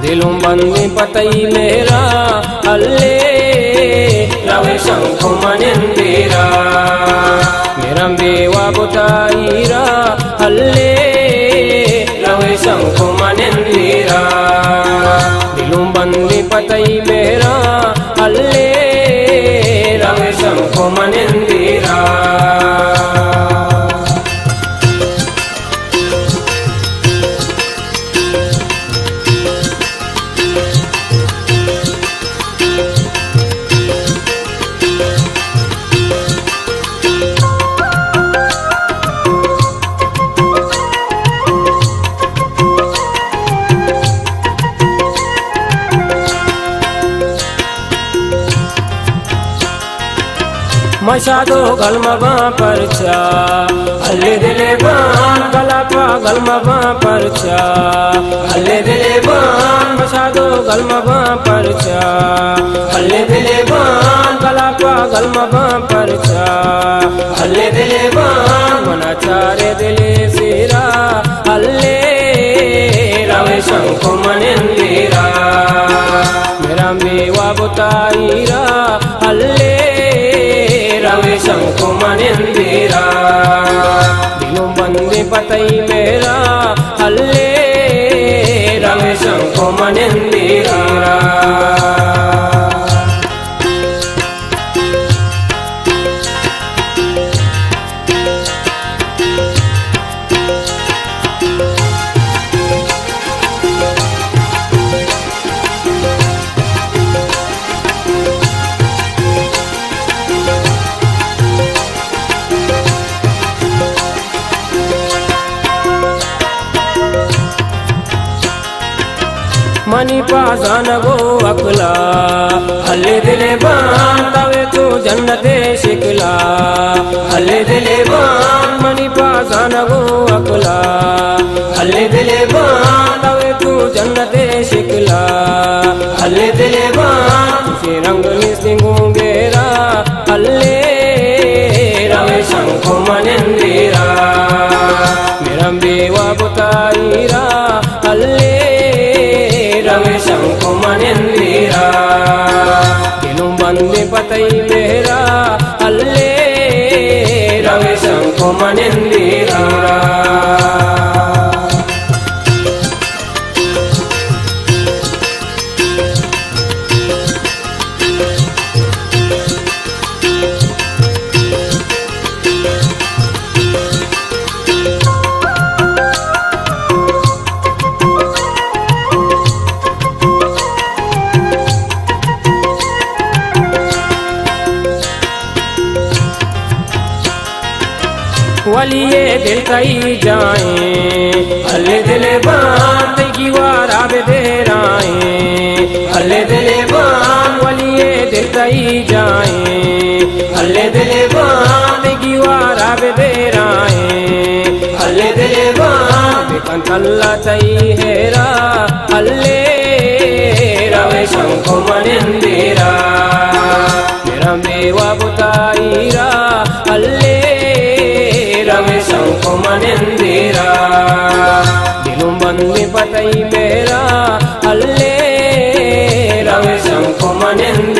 दिलों बंदी पतई मेरा अल्ले रवे शंखु मनिंदिरा मेरा बेवा बुताईरा अल्ले रवे शंखु मनिंदिरा दिलों बंदी पतई मेरा अल्ले रवे शंखु मनिंदिरा मशादो गलमबा परचा अल्ले दिले बान गलापा गलमबा परचा अल्ले दिले बान मशादो गलमबा परचा अल्ले दिले बान गलापा गलमबा परचा अल्ले दिले बान मनाचारे दिले सिरा अल्ले रवे शंखु मनिंदिरा मेरा मेवा बुताईरा अल्ले रवे शंखु मनिंदिरा दिलों बंदी पतई मेरा अल्ले रवे शंखु मनिंदिरा मनी पासान गो अकला अल्ले दिले बान तवे तू जन्नते शिकला अल्ले दिले बान मनी पासान गो अकला अल्ले दिले बान तवे तू जन्नते शिकला अल्ले दिले बान तुझे रंग निसिंगू गेरा अल्ले रवे शंखु मनिंदिरा मेरा बेवा बुताईरा अल्ले रवे शंखु मनिंदिरा दिलों बंदी पतई मेरा अल्ले रवे शंखु मनिंदिरा वलिए दिल कई जाए अल्ले दिले बान की वारा बेदेराए अल्ले दिले बान वलिए दिल कई जाए अल्ले दिले बान की वारा बेदेराए अल्ले दिले बान बिकन अल्लाह तई हेरा अल्ले रवे शंखु मनिंदिरा मेरा मेवा बुताईरा अल्ले रवे शंखु मनिंदिरा दिलों बंदी पतई मेरा अल्ले रवे शंखु मनिंदिरा